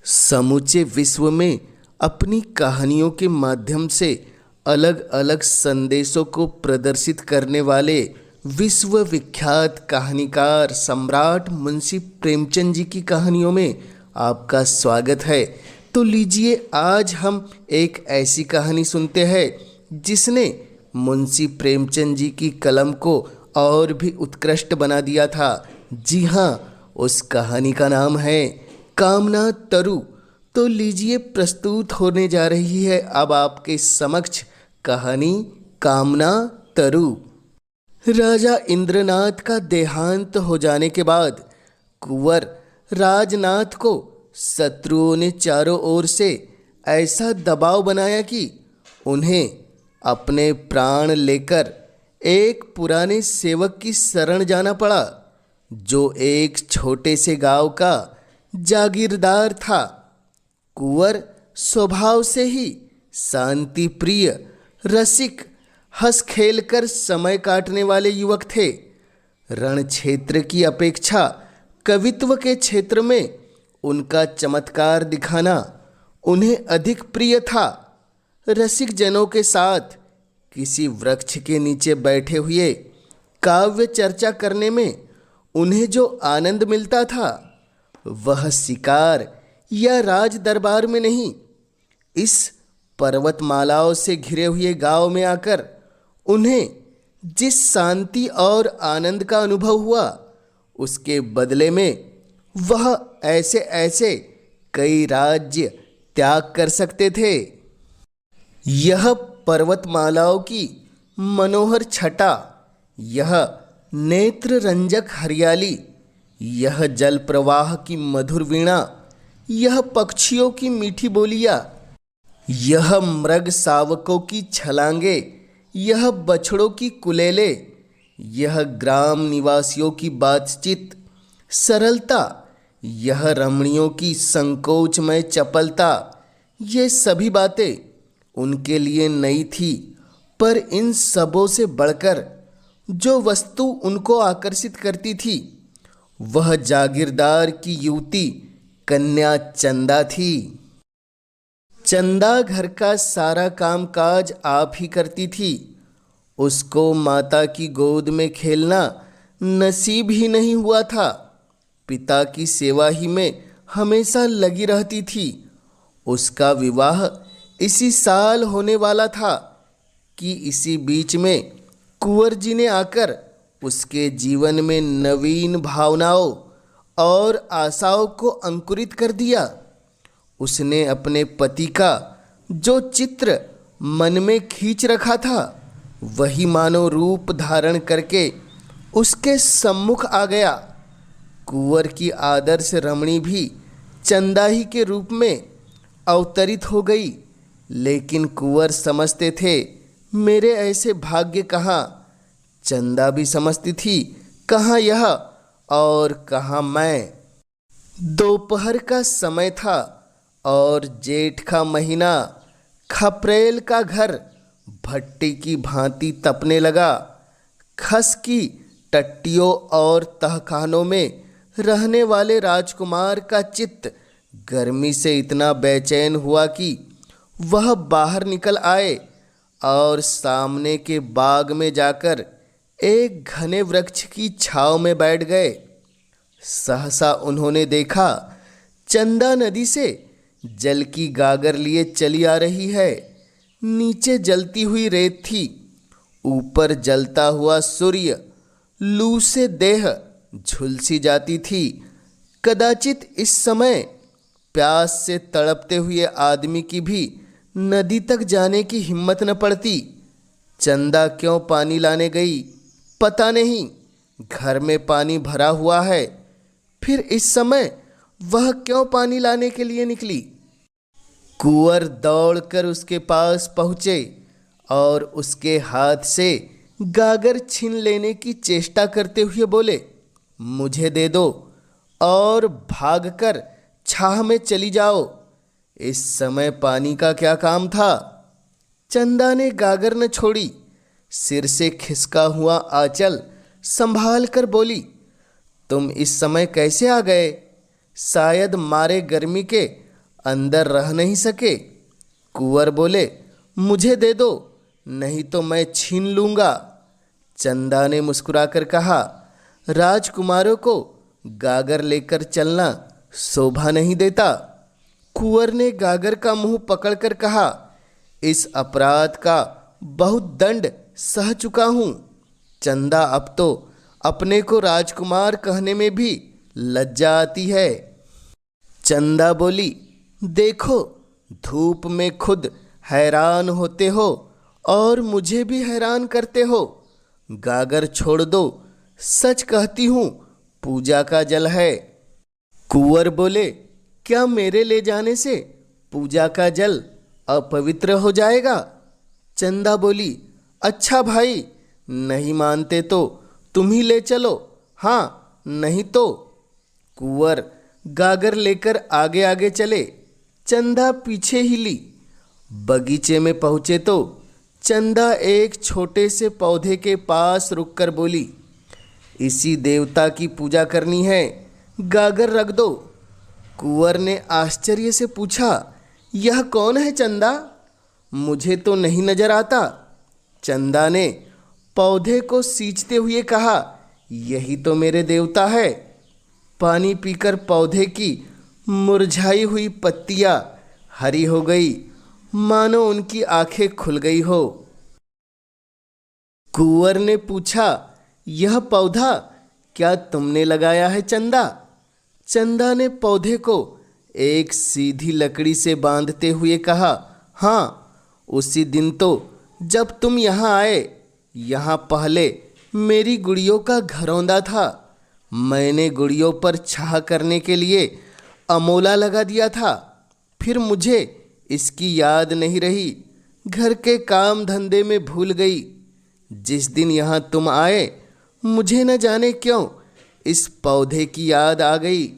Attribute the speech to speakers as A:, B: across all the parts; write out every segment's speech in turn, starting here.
A: समूचे विश्व में अपनी कहानियों के माध्यम से अलग अलग संदेशों को प्रदर्शित करने वाले विश्व विख्यात कहानीकार सम्राट मुंशी प्रेमचंद जी की कहानियों में आपका स्वागत है। तो लीजिए, आज हम एक ऐसी कहानी सुनते हैं जिसने मुंशी प्रेमचंद जी की कलम को और भी उत्कृष्ट बना दिया था। जी हाँ, उस कहानी का नाम है कामना तरु। तो लीजिए, प्रस्तुत होने जा रही है अब आपके समक्ष कहानी कामना तरु। राजा इंद्रनाथ का देहांत हो जाने के बाद कुंवर राजनाथ को शत्रुओं ने चारों ओर से ऐसा दबाव बनाया कि उन्हें अपने प्राण लेकर एक पुराने सेवक की शरण जाना पड़ा, जो एक छोटे से गांव का जागीरदार था। कुंवर स्वभाव से ही शांति प्रिय, रसिक, हंस खेल कर समय काटने वाले युवक थे। रण क्षेत्र की अपेक्षा कवित्व के क्षेत्र में उनका चमत्कार दिखाना उन्हें अधिक प्रिय था। रसिक जनों के साथ किसी वृक्ष के नीचे बैठे हुए काव्य चर्चा करने में उन्हें जो आनंद मिलता था, वह शिकार या राज दरबार में नहीं, इस पर्वतमालाओं से घिरे हुए गांव में आकर उन्हें जिस शांति और आनंद का अनुभव हुआ, उसके बदले में वह ऐसे ऐसे कई राज्य त्याग कर सकते थे। यह पर्वतमालाओं की मनोहर छटा, यह नेत्र रंजक हरियाली, यह जल प्रवाह की मधुर वीणा, यह पक्षियों की मीठी बोलियां, यह मृग शावकों की छलांगे, यह बछड़ों की कुलेले, यह ग्राम निवासियों की बातचीत सरलता, यह रमणियों की संकोचमय चपलता, ये सभी बातें उनके लिए नई थी। पर इन सबों से बढ़कर जो वस्तु उनको आकर्षित करती थी, वह जागीरदार की युवती कन्या चंदा थी। चंदा घर का सारा काम काज आप ही करती थी। उसको माता की गोद में खेलना नसीब ही नहीं हुआ था। पिता की सेवा ही में हमेशा लगी रहती थी। उसका विवाह इसी साल होने वाला था कि इसी बीच में कुंवर जी ने आकर उसके जीवन में नवीन भावनाओं और आशाओं को अंकुरित कर दिया। उसने अपने पति का जो चित्र मन में खींच रखा था, वही मानो रूप धारण करके उसके सम्मुख आ गया। कुंवर की आदर्श रमणी भी चंदा ही के रूप में अवतरित हो गई। लेकिन कुंवर समझते थे, मेरे ऐसे भाग्य कहाँ। चंदा भी समझती थी, कहाँ यह और कहाँ मैं। दोपहर का समय था और जेठ का महीना खपरेल का घर भट्टी की भांति तपने लगा। खस की टट्टियों और तहखानों में रहने वाले राजकुमार का चित्त गर्मी से इतना बेचैन हुआ कि वह बाहर निकल आए और सामने के बाग में जाकर एक घने वृक्ष की छांव में बैठ गए। सहसा उन्होंने देखा, चंदा नदी से जल की गागर लिए चली आ रही है। नीचे जलती हुई रेत थी, ऊपर जलता हुआ सूर्य लू से देह झुलसी जाती थी। कदाचित इस समय प्यास से तड़पते हुए आदमी की भी नदी तक जाने की हिम्मत न पड़ती। चंदा क्यों पानी लाने गई पता नहीं, घर में पानी भरा हुआ है। फिर इस समय वह क्यों पानी लाने के लिए निकली। कुंवर दौड़कर उसके पास पहुँचे और उसके हाथ से गागर छीन लेने की चेष्टा करते हुए बोले, मुझे दे दो और भागकर छाह में चली जाओ। इस समय पानी का क्या काम था। चंदा ने गागर न छोड़ी, सिर से खिसका हुआ आंचल संभाल कर बोली, तुम इस समय कैसे आ गए। शायद मारे गर्मी के अंदर रह नहीं सके। कुंवर बोले, मुझे दे दो, नहीं तो मैं छीन लूँगा। चंदा ने मुस्कुराकर कहा, राजकुमारों को गागर लेकर चलना शोभा नहीं देता। कुंवर ने गागर का मुंह पकड़कर कहा, इस अपराध का बहुत दंड सह चुका हूँ। चंदा अब तो अपने को राजकुमार कहने में भी लज्जा आती है। चंदा बोली, देखो, धूप में खुद हैरान होते हो और मुझे भी हैरान करते हो। गागर छोड़ दो, सच कहती हूँ, पूजा का जल है। कुंवर बोले, क्या मेरे ले जाने से पूजा का जल अपवित्र हो जाएगा? चंदा बोली, अच्छा भाई, नहीं मानते तो तुम ही ले चलो, हाँ नहीं तो। कुंवर गागर लेकर आगे आगे चले, चंदा पीछे ही ली। बगीचे में पहुँचे तो चंदा एक छोटे से पौधे के पास रुककर बोली, इसी देवता की पूजा करनी है, गागर रख दो। कुंवर ने आश्चर्य से पूछा, यह कौन है चंदा? मुझे तो नहीं नजर आता। चंदा ने पौधे को सींचते हुए कहा, यही तो मेरे देवता है। पानी पीकर पौधे की मुरझाई हुई पत्तियां हरी हो गई, मानो उनकी आंखें खुल गई हो। कुंवर ने पूछा, यह पौधा क्या तुमने लगाया है चंदा? चंदा ने पौधे को एक सीधी लकड़ी से बांधते हुए कहा, हाँ, उसी दिन तो जब तुम यहाँ आए, यहाँ पहले मेरी गुड़ियों का घरौंदा था। मैंने गुड़ियों पर छाह करने के लिए अमोला लगा दिया था, फिर मुझे इसकी याद नहीं रही, घर के काम धंधे में भूल गई। जिस दिन यहाँ तुम आए, मुझे न जाने क्यों इस पौधे की याद आ गई।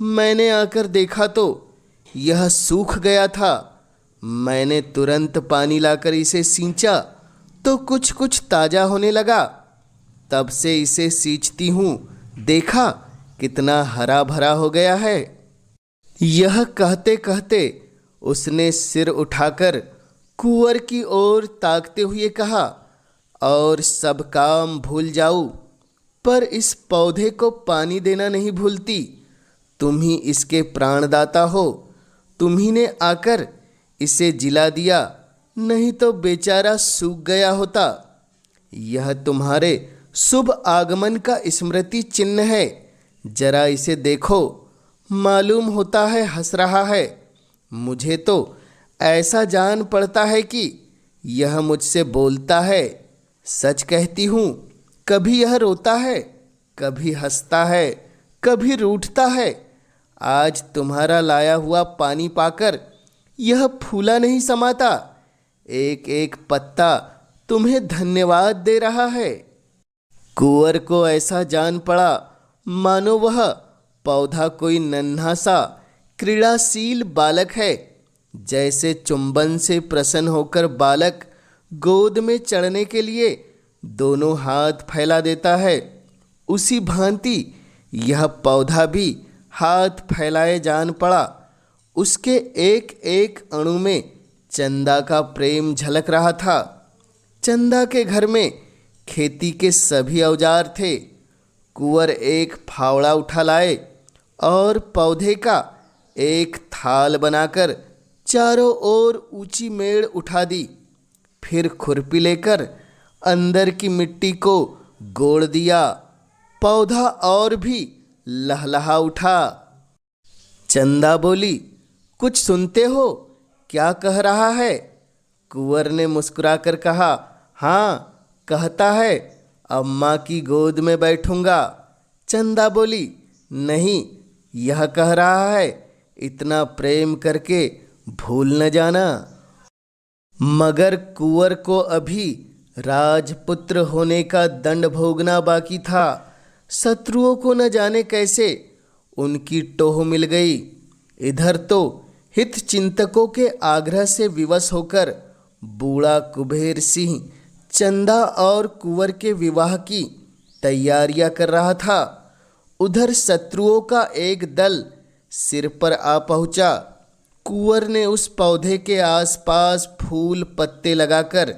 A: मैंने आकर देखा तो यह सूख गया था। मैंने तुरंत पानी लाकर इसे सींचा तो कुछ कुछ ताज़ा होने लगा। तब से इसे सींचती हूँ, देखा कितना हरा भरा हो गया है। यह कहते कहते उसने सिर उठाकर कुंवर की ओर ताकते हुए कहा, और सब काम भूल जाऊं, पर इस पौधे को पानी देना नहीं भूलती। तुम ही इसके प्राणदाता हो, तुम ही ने आकर इसे जिला दिया, नहीं तो बेचारा सूख गया होता। यह तुम्हारे शुभ आगमन का स्मृति चिन्ह है, जरा इसे देखो, मालूम होता है हंस रहा है। मुझे तो ऐसा जान पड़ता है कि यह मुझसे बोलता है। सच कहती हूँ, कभी यह रोता है, कभी हंसता है, कभी रूठता है। आज तुम्हारा लाया हुआ पानी पाकर यह फूला नहीं समाता, एक एक पत्ता तुम्हें धन्यवाद दे रहा है। कुंवर को ऐसा जान पड़ा मानो वह पौधा कोई नन्हा सा क्रीड़ाशील बालक है। जैसे चुंबन से प्रसन्न होकर बालक गोद में चढ़ने के लिए दोनों हाथ फैला देता है, उसी भांति यह पौधा भी हाथ फैलाए जान पड़ा। उसके एक एक अणु में चंदा का प्रेम झलक रहा था। चंदा के घर में खेती के सभी औजार थे। कुंवर एक फावड़ा उठा लाए और पौधे का एक थाल बनाकर चारों ओर ऊंची मेड़ उठा दी। फिर खुरपी लेकर अंदर की मिट्टी को गोड़ दिया। पौधा और भी लहलहा उठा। चंदा बोली, कुछ सुनते हो? क्या कह रहा है? कुंवर ने मुस्कुराकर कहा, हाँ, कहता है अम्मा की गोद में बैठूंगा। चंदा बोली, नहीं, यह कह रहा है इतना प्रेम करके भूल न जाना। मगर कुंवर को अभी राजपुत्र होने का दंड भोगना बाकी था। शत्रुओं को न जाने कैसे उनकी टोह मिल गई। इधर तो हित चिंतकों के आग्रह से विवश होकर बूढ़ा कुबेर सिंह चंदा और कुंवर के विवाह की तैयारियां कर रहा था। उधर शत्रुओं का एक दल सिर पर आ पहुंचा। कुंवर ने उस पौधे के आसपास फूल पत्ते लगाकर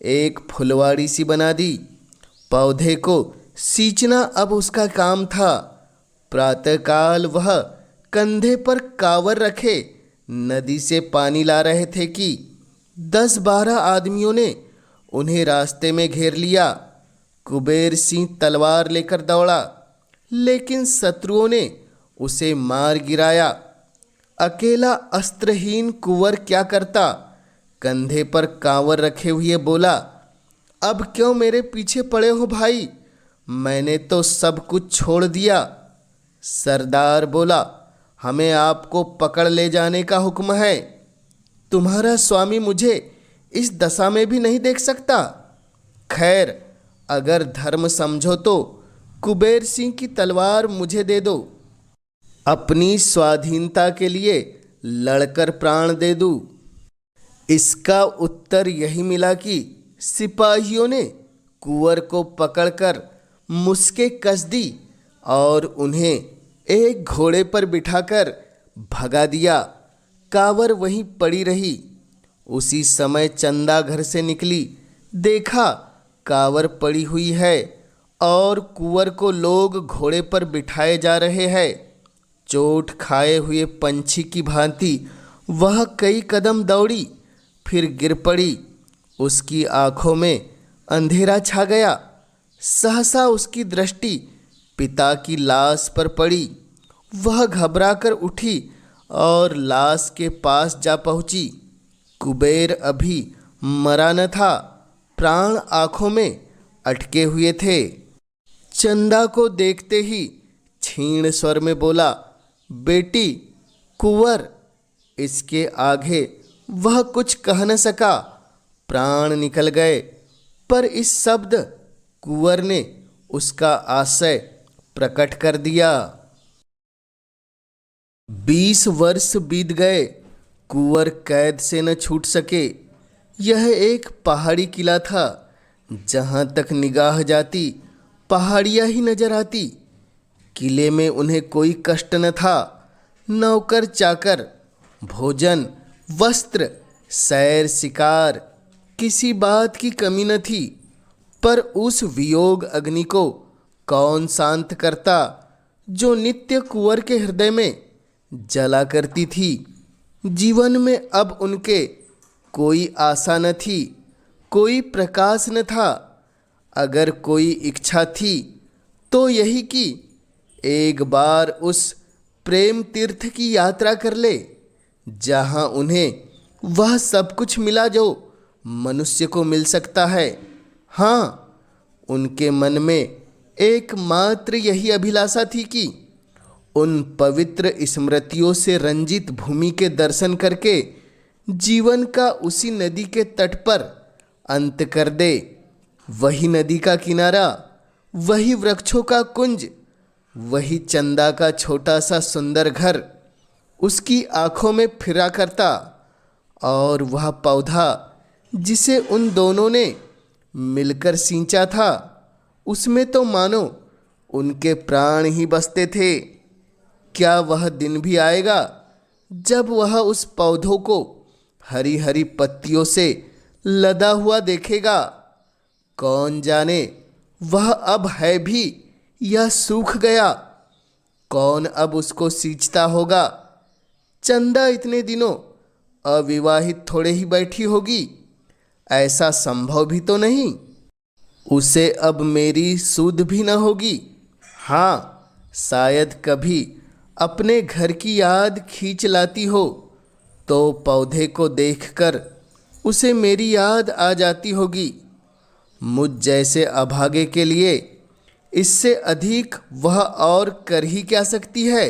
A: एक फुलवाड़ी सी बना दी। पौधे को सींचना अब उसका काम था। प्रातःकाल वह कंधे पर कांवर रखे नदी से पानी ला रहे थे कि 10-12 आदमियों ने उन्हें रास्ते में घेर लिया। कुबेर सिंह तलवार लेकर दौड़ा, लेकिन शत्रुओं ने उसे मार गिराया। अकेला अस्त्रहीन कुंवर क्या करता? कंधे पर कांवर रखे हुए बोला, अब क्यों मेरे पीछे पड़े हो भाई? मैंने तो सब कुछ छोड़ दिया। सरदार बोला, हमें आपको पकड़ ले जाने का हुक्म है। तुम्हारा स्वामी मुझे इस दशा में भी नहीं देख सकता। खैर, अगर धर्म समझो तो कुबेर सिंह की तलवार मुझे दे दो। अपनी स्वाधीनता के लिए लड़कर प्राण दे दूं। इसका उत्तर यही मिला कि सिपाहियों ने कुंवर को पकड़कर मुसके कस दी और उन्हें एक घोड़े पर बिठाकर भगा दिया। कांवर वहीं पड़ी रही। उसी समय चंदा घर से निकली, देखा कांवर पड़ी हुई है और कुंवर को लोग घोड़े पर बिठाए जा रहे हैं। चोट खाए हुए पंछी की भांति वह कई कदम दौड़ी, फिर गिर पड़ी। उसकी आंखों में अंधेरा छा गया। सहसा उसकी दृष्टि पिता की लाश पर पड़ी। वह घबराकर उठी और लाश के पास जा पहुंची। कुबेर अभी मरा न था, प्राण आंखों में अटके हुए थे। चंदा को देखते ही क्षीण स्वर में बोला, बेटी कुंवर। इसके आगे वह कुछ कह न सका। प्राण निकल गए, पर इस शब्द कुंवर ने उसका आशय प्रकट कर दिया। 20 वर्ष बीत गए, कुंवर कैद से न छूट सके। यह एक पहाड़ी किला था। जहाँ तक निगाह जाती पहाड़ियाँ ही नजर आती। किले में उन्हें कोई कष्ट न था। नौकर चाकर, भोजन, वस्त्र, सैर शिकार, किसी बात की कमी न थी। पर उस वियोग अग्नि को कौन शांत करता जो नित्य कुंवर के हृदय में जला करती थी। जीवन में अब उनके कोई आशा न थी, कोई प्रकाश न था। अगर कोई इच्छा थी तो यही कि एक बार उस प्रेम तीर्थ की यात्रा कर ले, जहाँ उन्हें वह सब कुछ मिला जो मनुष्य को मिल सकता है। हाँ, उनके मन में एकमात्र यही अभिलाषा थी कि उन पवित्र स्मृतियों से रंजित भूमि के दर्शन करके जीवन का उसी नदी के तट पर अंत कर दे। वही नदी का किनारा, वही वृक्षों का कुंज, वही चंदा का छोटा सा सुंदर घर उसकी आंखों में फिरा करता। और वह पौधा जिसे उन दोनों ने मिलकर सींचा था, उसमें तो मानो उनके प्राण ही बसते थे। क्या वह दिन भी आएगा जब वह उस पौधों को हरी हरी पत्तियों से लदा हुआ देखेगा? कौन जाने वह अब है भी या सूख गया? कौन अब उसको सींचता होगा? चंदा इतने दिनों अविवाहित थोड़े ही बैठी होगी? ऐसा संभव भी तो नहीं। उसे अब मेरी सुध भी न होगी। हाँ, शायद कभी अपने घर की याद खींच लाती हो तो पौधे को देखकर उसे मेरी याद आ जाती होगी। मुझ जैसे अभागे के लिए इससे अधिक वह और कर ही क्या सकती है?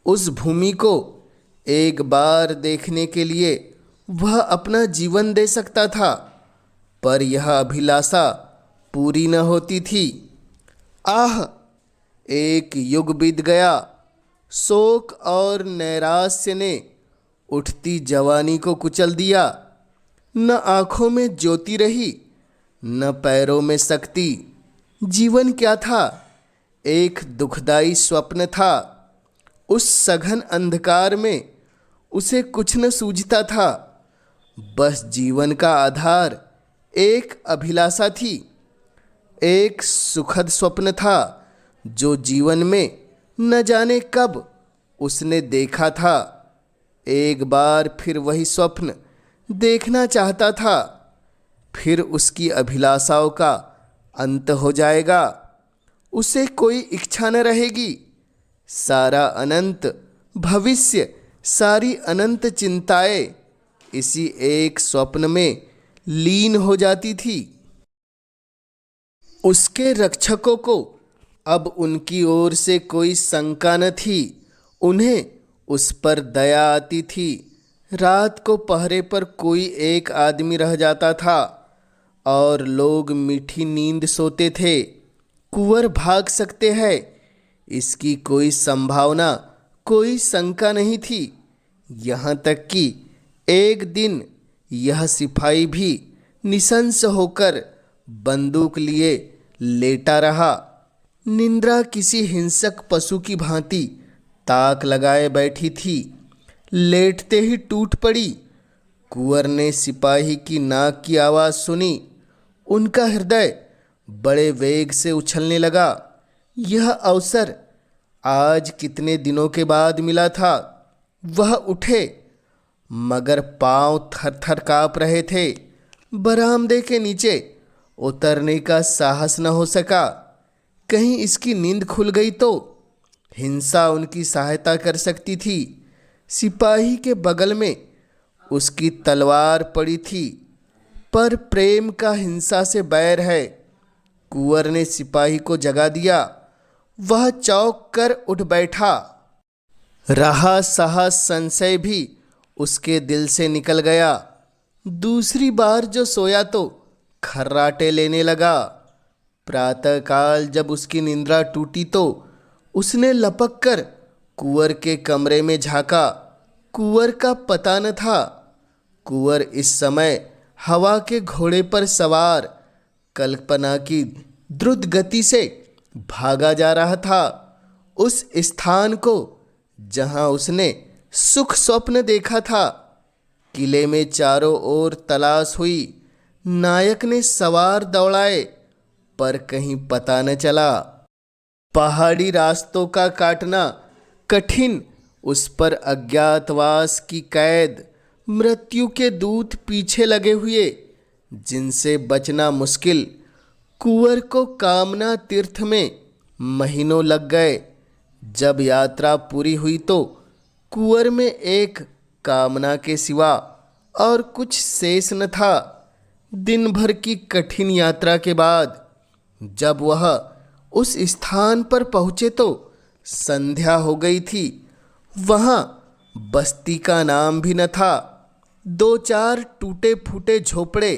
A: उस भूमि को एक बार देखने के लिए वह अपना जीवन दे सकता था, पर यह अभिलाषा पूरी न होती थी। आह, एक युग बीत गया। शोक और नैराश्य ने उठती जवानी को कुचल दिया। न आँखों में ज्योति रही, न पैरों में शक्ति। जीवन क्या था? एक दुखदाई स्वप्न था। उस सघन अंधकार में उसे कुछ न सूझता था। बस जीवन का आधार एक अभिलाषा थी, एक सुखद स्वप्न था जो जीवन में न जाने कब उसने देखा था। एक बार फिर वही स्वप्न देखना चाहता था, फिर उसकी अभिलाषाओं का अंत हो जाएगा। उसे कोई इच्छा न रहेगी। सारा अनंत भविष्य, सारी अनंत चिंताएं इसी एक स्वप्न में लीन हो जाती थी। उसके रक्षकों को अब उनकी ओर से कोई शंका न थी। उन्हें उस पर दया आती थी। रात को पहरे पर कोई एक आदमी रह जाता था और लोग मीठी नींद सोते थे। कुंवर भाग सकते हैं, इसकी कोई संभावना, कोई शंका नहीं थी। यहाँ तक कि एक दिन यह सिपाही भी निशंस होकर बंदूक लिए लेटा रहा। निंद्रा किसी हिंसक पशु की भांति ताक लगाए बैठी थी। लेटते ही टूट पड़ी। कुंवर ने सिपाही की नाक की आवाज़ सुनी। उनका हृदय बड़े वेग से उछलने लगा। यह अवसर आज कितने दिनों के बाद मिला था। वह उठे, मगर पांव थर थर काँप रहे थे। बरामदे के नीचे उतरने का साहस न हो सका। कहीं इसकी नींद खुल गई तो हिंसा उनकी सहायता कर सकती थी। सिपाही के बगल में उसकी तलवार पड़ी थी, पर प्रेम का हिंसा से बैर है। कुंवर ने सिपाही को जगा दिया। वह चौंक कर उठ बैठा। रहा सहा संशय भी उसके दिल से निकल गया। दूसरी बार जो सोया तो खर्राटे लेने लगा। प्रातःकाल जब उसकी निंद्रा टूटी तो उसने लपक कर कुंवर के कमरे में झांका। कुंवर का पता न था। कुंवर इस समय हवा के घोड़े पर सवार कल्पना की द्रुत गति से भागा जा रहा था। उस स्थान को जहां उसने सुख स्वप्न देखा था। किले में चारों ओर तलाश हुई। नायक ने सवार दौड़ाए, पर कहीं पता न चला। पहाड़ी रास्तों का काटना कठिन, उस पर अज्ञातवास की कैद, मृत्यु के दूत पीछे लगे हुए जिनसे बचना मुश्किल। कुंवर को कामना तीर्थ में महीनों लग गए। जब यात्रा पूरी हुई तो कुंवर में एक कामना के सिवा और कुछ शेष न था। दिन भर की कठिन यात्रा के बाद जब वह उस स्थान पर पहुँचे तो संध्या हो गई थी। वहाँ बस्ती का नाम भी न था। दो चार टूटे फूटे झोपड़े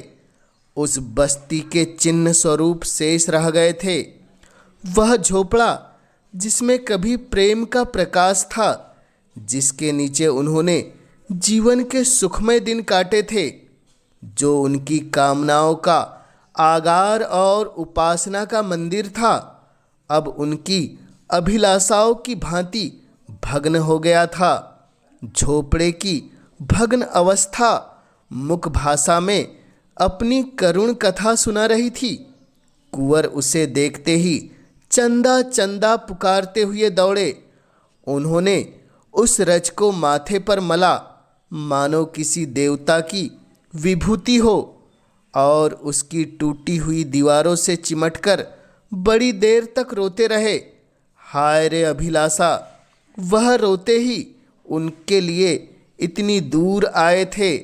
A: उस बस्ती के चिन्ह स्वरूप शेष रह गए थे। वह झोपड़ा जिसमें कभी प्रेम का प्रकाश था, जिसके नीचे उन्होंने जीवन के सुखमय दिन काटे थे, जो उनकी कामनाओं का आगार और उपासना का मंदिर था, अब उनकी अभिलाषाओं की भांति भग्न हो गया था। झोपड़े की भग्न अवस्था मुख भाषा में अपनी करुण कथा सुना रही थी। कुंवर उसे देखते ही चंदा चंदा पुकारते हुए दौड़े। उन्होंने उस रज को माथे पर मला, मानो किसी देवता की विभूति हो, और उसकी टूटी हुई दीवारों से चिमटकर बड़ी देर तक रोते रहे। हाय रे अभिलाषा! वह रोते ही उनके लिए इतनी दूर आए थे।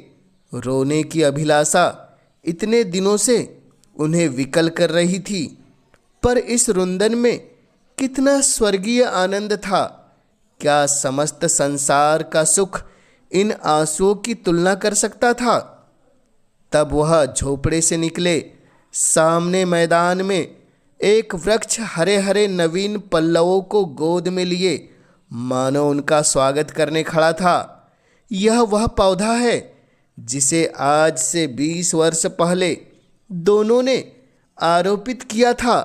A: रोने की अभिलाषा इतने दिनों से उन्हें विकल कर रही थी, पर इस रुंदन में कितना स्वर्गीय आनंद था। क्या समस्त संसार का सुख इन आंसुओं की तुलना कर सकता था? तब वह झोपड़े से निकले। सामने मैदान में एक वृक्ष हरे हरे नवीन पल्लवों को गोद में लिए मानो उनका स्वागत करने खड़ा था। यह वह पौधा है जिसे आज से 20 वर्ष पहले दोनों ने आरोपित किया था।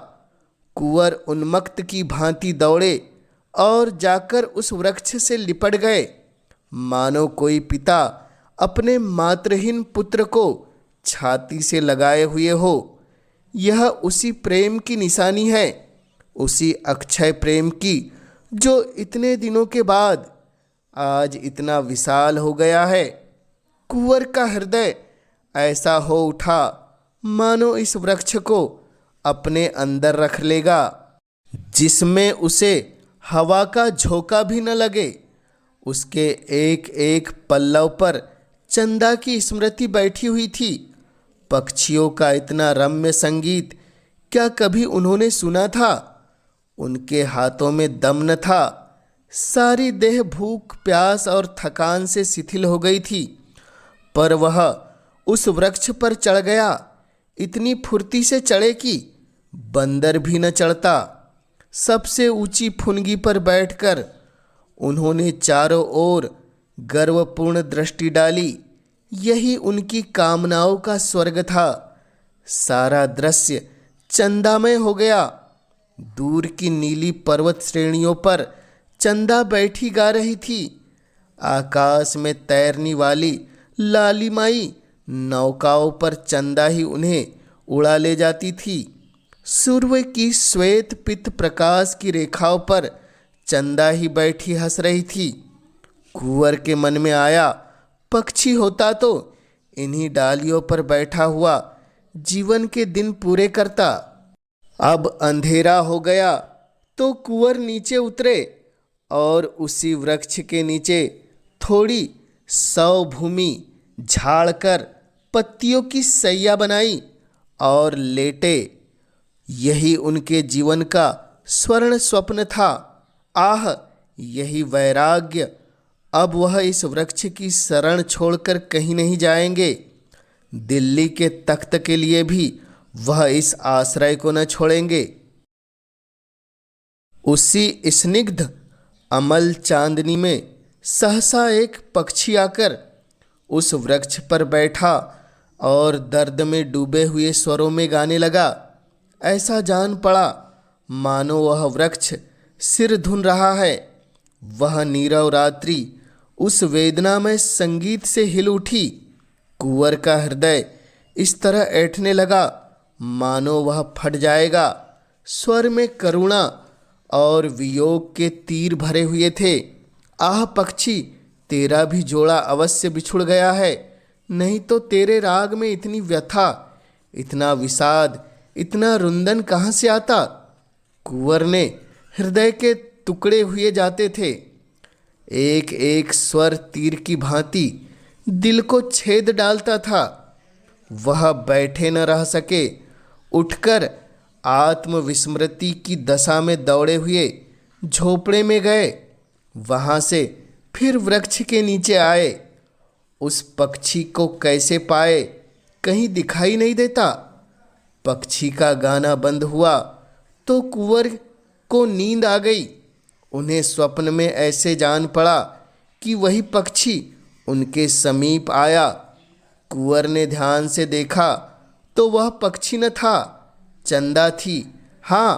A: कुंवर उन्मत्त की भांति दौड़े और जाकर उस वृक्ष से लिपट गए। मानो कोई पिता अपने मातृहीन पुत्र को छाती से लगाए हुए हो। यह उसी प्रेम की निशानी है, उसी अक्षय प्रेम की, जो इतने दिनों के बाद आज इतना विशाल हो गया है। कुंवर का हृदय ऐसा हो उठा मानो इस वृक्ष को अपने अंदर रख लेगा, जिसमें उसे हवा का झोंका भी न लगे। उसके एक एक पल्लव पर चंदा की स्मृति बैठी हुई थी। पक्षियों का इतना रम्य संगीत क्या कभी उन्होंने सुना था? उनके हाथों में दम न था। सारी देह भूख, प्यास और थकान से शिथिल हो गई थी, पर वह उस वृक्ष पर चढ़ गया। इतनी फुर्ती से चढ़े कि बंदर भी न चढ़ता। सबसे ऊंची फुनगी पर बैठकर उन्होंने चारों ओर गर्वपूर्ण दृष्टि डाली। यही उनकी कामनाओं का स्वर्ग था। सारा दृश्य चंदामय हो गया। दूर की नीली पर्वत श्रेणियों पर चंदा बैठी गा रही थी। आकाश में तैरने वाली लालिमाई नौकाओं पर चंदा ही उन्हें उड़ा ले जाती थी। सूर्य की श्वेत पित्त प्रकाश की रेखाओं पर चंदा ही बैठी हंस रही थी। कुंवर के मन में आया, पक्षी होता तो इन्हीं डालियों पर बैठा हुआ जीवन के दिन पूरे करता। अब अंधेरा हो गया तो कुंवर नीचे उतरे और उसी वृक्ष के नीचे थोड़ी सौ भूमि झाड़कर पत्तियों की सैया बनाई और लेटे। यही उनके जीवन का स्वर्ण स्वप्न था। आह, यही वैराग्य! अब वह इस वृक्ष की शरण छोड़कर कहीं नहीं जाएंगे। दिल्ली के तख्त के लिए भी वह इस आश्रय को न छोड़ेंगे। उसी स्निग्ध अमल चांदनी में सहसा एक पक्षी आकर उस वृक्ष पर बैठा और दर्द में डूबे हुए स्वरों में गाने लगा। ऐसा जान पड़ा मानो वह वृक्ष सिर धुन रहा है। वह नीरव रात्रि उस वेदनामय संगीत से हिल उठी। कुंवर का हृदय इस तरह ऐंठने लगा मानो वह फट जाएगा। स्वर में करुणा और वियोग के तीर भरे हुए थे। आह पक्षी, तेरा भी जोड़ा अवश्य बिछुड़ गया है, नहीं तो तेरे राग में इतनी व्यथा, इतना विषाद, इतना रुंदन कहाँ से आता? कुंवर ने हृदय के टुकड़े हुए जाते थे। एक एक स्वर तीर की भांति दिल को छेद डालता था। वह बैठे न रह सके। उठकर आत्मविस्मृति की दशा में दौड़े हुए झोपड़े में गए। वहाँ से फिर वृक्ष के नीचे आए। उस पक्षी को कैसे पाए? कहीं दिखाई नहीं देता। पक्षी का गाना बंद हुआ तो कुंवर को नींद आ गई। उन्हें स्वप्न में ऐसे जान पड़ा कि वही पक्षी उनके समीप आया। कुंवर ने ध्यान से देखा तो वह पक्षी न था, चंदा थी। हाँ,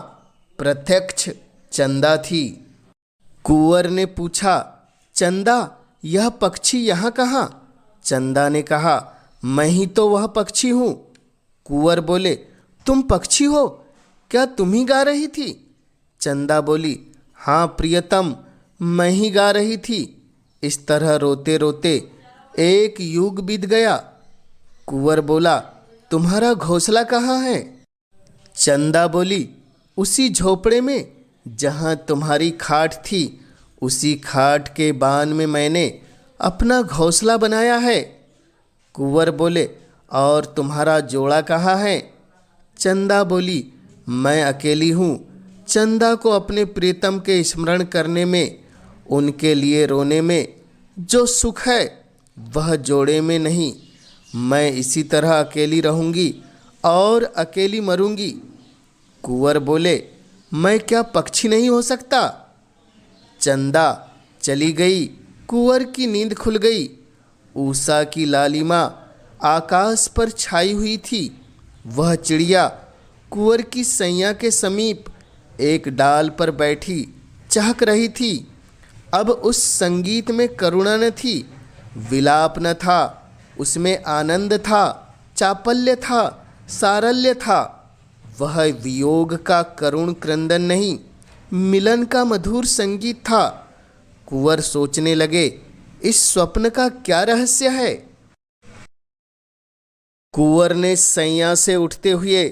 A: प्रत्यक्ष चंदा थी। कुंवर ने पूछा, चंदा, यह पक्षी यहाँ कहाँ? चंदा ने कहा, मैं ही तो वह पक्षी हूँ। कुंवर बोले, तुम पक्षी हो? क्या तुम ही गा रही थी? चंदा बोली, हाँ प्रियतम, मैं ही गा रही थी। इस तरह रोते रोते एक युग बीत गया। कुंवर बोला, तुम्हारा घोंसला कहाँ है? चंदा बोली, उसी झोपड़े में जहाँ तुम्हारी खाट थी, उसी खाट के बान में मैंने अपना घोंसला बनाया है। कुंवर बोले, और तुम्हारा जोड़ा कहाँ है? चंदा बोली, मैं अकेली हूँ। चंदा को अपने प्रीतम के स्मरण करने में, उनके लिए रोने में जो सुख है वह जोड़े में नहीं। मैं इसी तरह अकेली रहूँगी और अकेली मरूँगी। कुंवर बोले, मैं क्या पक्षी नहीं हो सकता? चंदा चली गई। कुंवर की नींद खुल गई। उषा की लालिमा आकाश पर छाई हुई थी। वह चिड़िया कुंवर की सैया के समीप एक डाल पर बैठी चहक रही थी। अब उस संगीत में करुणा न थी, विलाप न था, उसमें आनंद था, चापल्य था, सारल्य था। वह वियोग का करुण क्रंदन नहीं, मिलन का मधुर संगीत था। कुंवर सोचने लगे, इस स्वप्न का क्या रहस्य है। कुंवर ने सैया से उठते हुए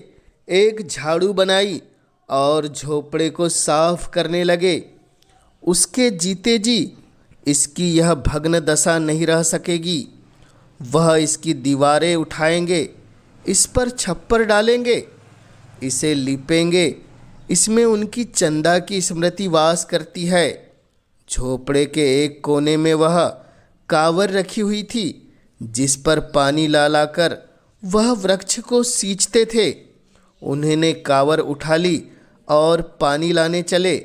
A: एक झाड़ू बनाई और झोपड़े को साफ करने लगे। उसके जीते जी इसकी यह भग्न दशा नहीं रह सकेगी। वह इसकी दीवारें उठाएंगे, इस पर छप्पर डालेंगे, इसे लिपेंगे। इसमें उनकी चंदा की स्मृति वास करती है। झोपड़े के एक कोने में वह कांवर रखी हुई थी, जिस पर पानी ला लाकर वह वृक्ष को सींचते थे। उन्होंने कांवर उठा ली और पानी लाने चले।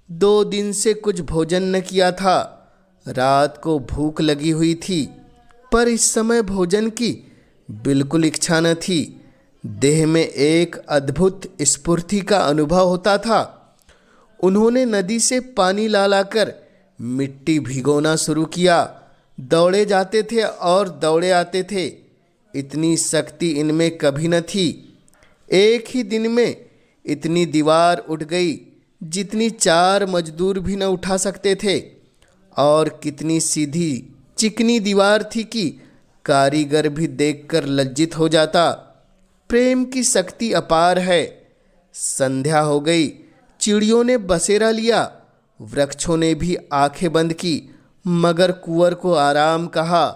A: 2 दिन से कुछ भोजन न किया था। रात को भूख लगी हुई थी, पर इस समय भोजन की बिल्कुल इच्छा न थी। देह में एक अद्भुत स्फूर्ति का अनुभव होता था। उन्होंने नदी से पानी ला लाकर मिट्टी भिगोना शुरू किया। दौड़े जाते थे और दौड़े आते थे। इतनी शक्ति इनमें कभी न थी। एक ही दिन में इतनी दीवार उठ गई जितनी 4 मजदूर भी न उठा सकते थे। और कितनी सीधी चिकनी दीवार थी कि कारीगर भी देखकर लज्जित हो जाता। प्रेम की शक्ति अपार है। संध्या हो गई, चिड़ियों ने बसेरा लिया, वृक्षों ने भी आंखें बंद की, मगर कुंवर को आराम कहा।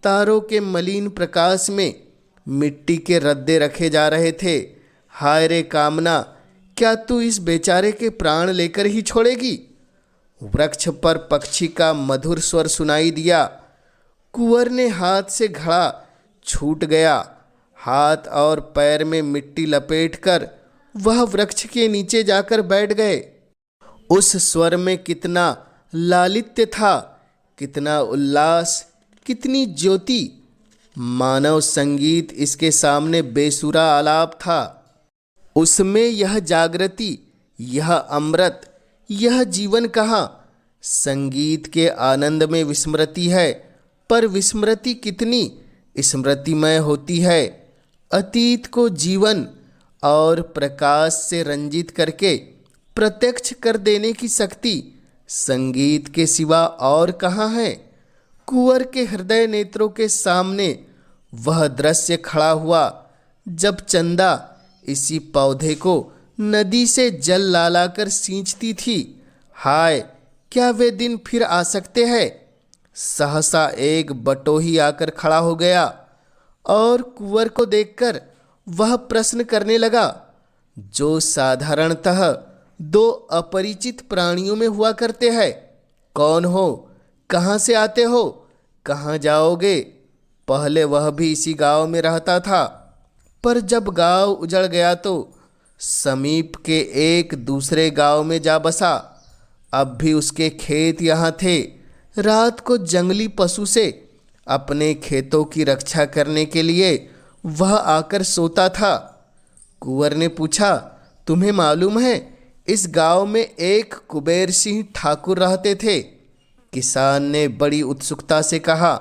A: तारों के मलिन प्रकाश में मिट्टी के रद्दे रखे जा रहे थे। हाय रे कामना, क्या तू इस बेचारे के प्राण लेकर ही छोड़ेगी। वृक्ष पर पक्षी का मधुर स्वर सुनाई दिया। कुंवर ने हाथ से घड़ा छूट गया। हाथ और पैर में मिट्टी लपेटकर वह वृक्ष के नीचे जाकर बैठ गए। उस स्वर में कितना लालित्य था, कितना उल्लास, कितनी ज्योति। मानव संगीत इसके सामने बेसुरा आलाप था। उसमें यह जागृति, यह अमृत, यह जीवन कहाँ। संगीत के आनंद में विस्मृति है, पर विस्मृति कितनी स्मृतिमय होती है। अतीत को जीवन और प्रकाश से रंजित करके प्रत्यक्ष कर देने की शक्ति संगीत के सिवा और कहाँ है। कुंवर के हृदय नेत्रों के सामने वह दृश्य खड़ा हुआ, जब चंदा इसी पौधे को नदी से जल ला लाकर सींचती थी। हाय, क्या वे दिन फिर आ सकते हैं। सहसा एक बटोही आकर खड़ा हो गया और कुंवर को देखकर वह प्रश्न करने लगा, जो साधारणतः 2 अपरिचित प्राणियों में हुआ करते हैं। कौन हो, कहाँ से आते हो, कहाँ जाओगे। पहले वह भी इसी गांव में रहता था, पर जब गांव उजड़ गया तो समीप के एक दूसरे गांव में जा बसा। अब भी उसके खेत यहाँ थे। रात को जंगली पशु से अपने खेतों की रक्षा करने के लिए वह आकर सोता था। कुंवर ने पूछा, तुम्हें मालूम है इस गांव में एक कुबेर सिंह ठाकुर रहते थे। किसान ने बड़ी उत्सुकता से कहा,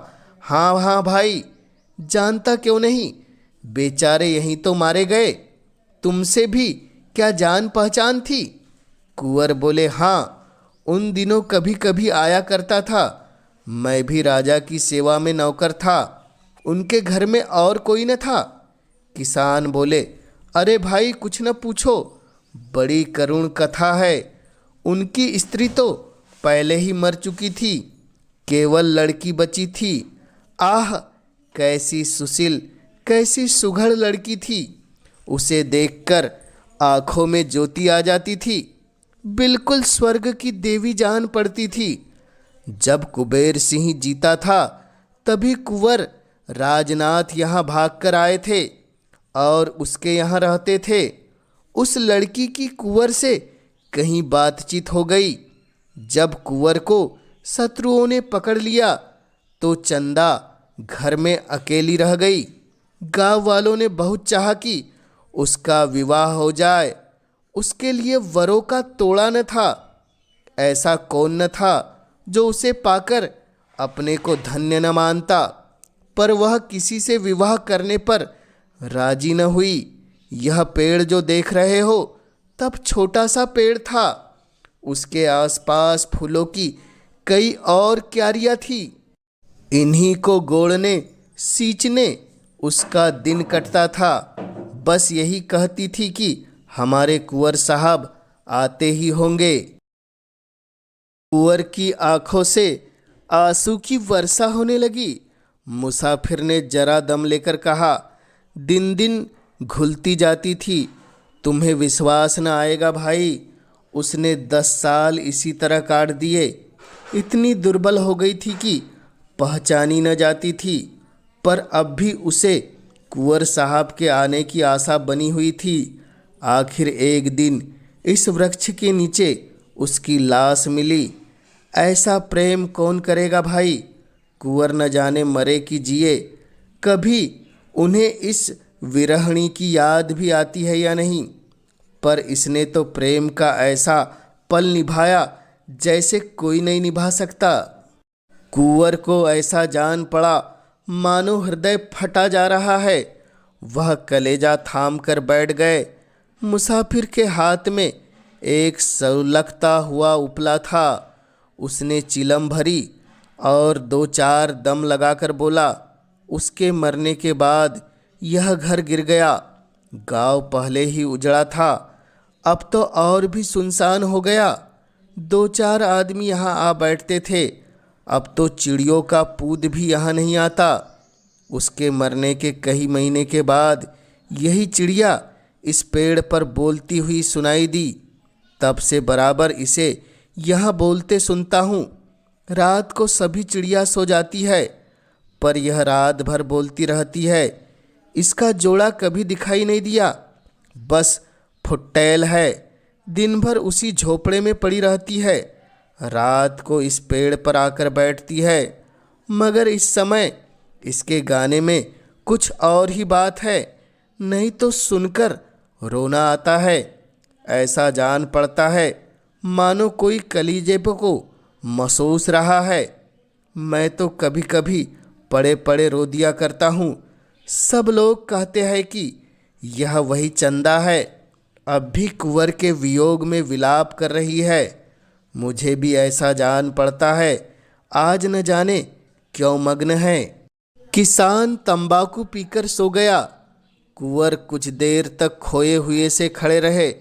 A: हाँ हाँ भाई, जानता क्यों नहीं। बेचारे यहीं तो मारे गए। तुमसे भी क्या जान पहचान थी। कुंवर बोले, हाँ, उन दिनों कभी कभी आया करता था। मैं भी राजा की सेवा में नौकर था। उनके घर में और कोई न था। किसान बोले, अरे भाई, कुछ न पूछो, बड़ी करुण कथा है। उनकी स्त्री तो पहले ही मर चुकी थी, केवल लड़की बची थी। आह, कैसी सुशील, कैसी सुघड़ लड़की थी। उसे देखकर आंखों में ज्योति आ जाती थी, बिल्कुल स्वर्ग की देवी जान पड़ती थी। जब कुबेर सिंह जीता था तभी कुंवर राजनाथ यहाँ भागकर आए थे और उसके यहाँ रहते थे। उस लड़की की कुंवर से कहीं बातचीत हो गई। जब कुंवर को शत्रुओं ने पकड़ लिया तो चंदा घर में अकेली रह गई। गांव वालों ने बहुत चाहा कि उसका विवाह हो जाए। उसके लिए वरों का तोड़ा न था। ऐसा कौन न था जो उसे पाकर अपने को धन्य न मानता, पर वह किसी से विवाह करने पर राजी न हुई। यह पेड़ जो देख रहे हो तब छोटा सा पेड़ था, उसके आसपास फूलों की कई और क्यारियां थी। इन्हीं को गोड़ने सींचने उसका दिन कटता था। बस यही कहती थी कि हमारे कुंवर साहब आते ही होंगे। कुंवर की आंखों से आंसू की वर्षा होने लगी। मुसाफिर ने जरा दम लेकर कहा, दिन दिन घुलती जाती थी, तुम्हें विश्वास न आएगा भाई, उसने 10 साल इसी तरह काट दिए। इतनी दुर्बल हो गई थी कि पहचानी न जाती थी, पर अब भी उसे कुंवर साहब के आने की आशा बनी हुई थी। आखिर एक दिन इस वृक्ष के नीचे उसकी लाश मिली। ऐसा प्रेम कौन करेगा भाई? कुंवर न जाने मरे कि जिए। कभी उन्हें इस विरहणी की याद भी आती है या नहीं? पर इसने तो प्रेम का ऐसा पल निभाया जैसे कोई नहीं निभा सकता। कुंवर को ऐसा जान पड़ा मानो हृदय फटा जा रहा है। वह कलेजा थाम कर बैठ गए। मुसाफिर के हाथ में एक सुलगता हुआ उपला था। उसने चिलम भरी और 2-4 दम लगाकर बोला, उसके मरने के बाद यह घर गिर गया। गांव पहले ही उजड़ा था, अब तो और भी सुनसान हो गया। 2-4 आदमी यहाँ आ बैठते थे, अब तो चिड़ियों का पूत भी यहाँ नहीं आता। उसके मरने के कई महीने के बाद यही चिड़िया इस पेड़ पर बोलती हुई सुनाई दी। तब से बराबर इसे यहाँ बोलते सुनता हूँ। रात को सभी चिड़िया सो जाती है, पर यह रात भर बोलती रहती है। इसका जोड़ा कभी दिखाई नहीं दिया, बस फुट्टैल है। दिन भर उसी झोपड़े में पड़ी रहती है, रात को इस पेड़ पर आकर बैठती है। मगर इस समय इसके गाने में कुछ और ही बात है, नहीं तो सुनकर रोना आता है। ऐसा जान पड़ता है मानो कोई कलीजे को महसूस रहा है। मैं तो कभी कभी पड़े पड़े रो दिया करता हूँ। सब लोग कहते हैं कि यह वही चंदा है, अब भी कुंवर के वियोग में विलाप कर रही है। मुझे भी ऐसा जान पड़ता है, आज न जाने क्यों मग्न है। किसान तंबाकू पीकर सो गया। कुंवर कुछ देर तक खोए हुए से खड़े रहे,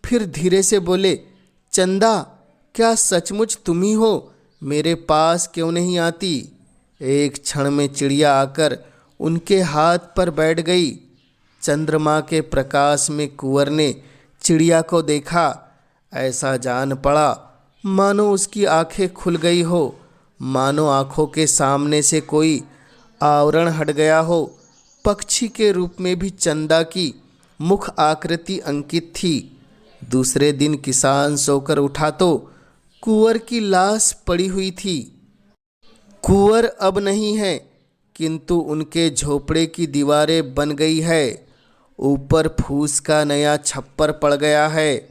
A: फिर धीरे से बोले, चंदा, क्या सचमुच तुम ही हो? मेरे पास क्यों नहीं आती? एक क्षण में चिड़िया आकर उनके हाथ पर बैठ गई। चंद्रमा के प्रकाश में कुंवर ने चिड़िया को देखा। ऐसा जान पड़ा मानो उसकी आंखें खुल गई हो, मानो आंखों के सामने से कोई आवरण हट गया हो। पक्षी के रूप में भी चंदा की मुख आकृति अंकित थी। दूसरे दिन किसान सोकर उठा तो कुंवर की लाश पड़ी हुई थी। कुंवर अब नहीं है, किंतु उनके झोपड़े की दीवारें बन गई है। ऊपर फूस का नया छप्पर पड़ गया है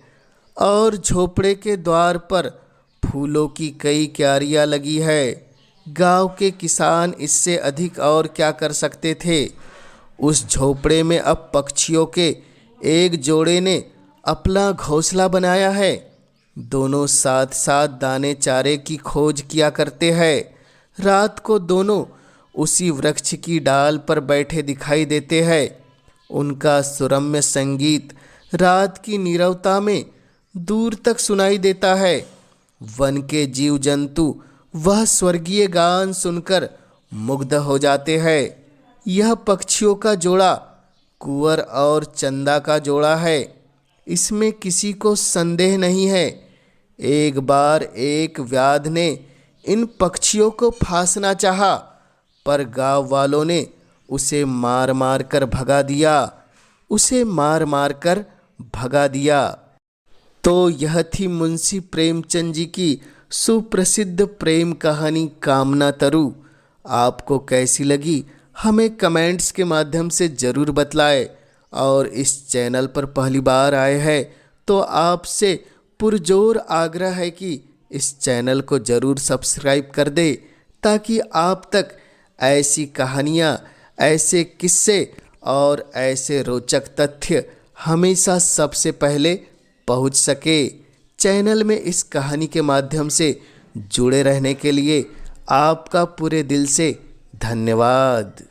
A: और झोपड़े के द्वार पर फूलों की कई क्यारियां लगी है। गांव के किसान इससे अधिक और क्या कर सकते थे? उस झोपड़े में अब पक्षियों के एक जोड़े ने अपना घोंसला बनाया है। दोनों साथ साथ दाने चारे की खोज किया करते हैं। रात को दोनों उसी वृक्ष की डाल पर बैठे दिखाई देते हैं। उनका सुरम्य संगीत रात की नीरवता में दूर तक सुनाई देता है। वन के जीव जंतु वह स्वर्गीय गान सुनकर मुग्ध हो जाते हैं। यह पक्षियों का जोड़ा कुंवर और चंदा का जोड़ा है, इसमें किसी को संदेह नहीं है। एक बार एक व्याध ने इन पक्षियों को फांसना चाहा, पर गांव वालों ने उसे मार मार कर भगा दिया। तो यह थी मुंशी प्रेमचंद जी की सुप्रसिद्ध प्रेम कहानी कामना तरु। आपको कैसी लगी हमें कमेंट्स के माध्यम से ज़रूर बतलाएं। और इस चैनल पर पहली बार आए हैं तो आपसे पुरजोर आग्रह है कि इस चैनल को ज़रूर सब्सक्राइब कर दे ताकि आप तक ऐसी कहानियाँ, ऐसे किस्से और ऐसे रोचक तथ्य हमेशा सबसे पहले पहुंच सके। चैनल में इस कहानी के माध्यम से जुड़े रहने के लिए आपका पूरे दिल से धन्यवाद।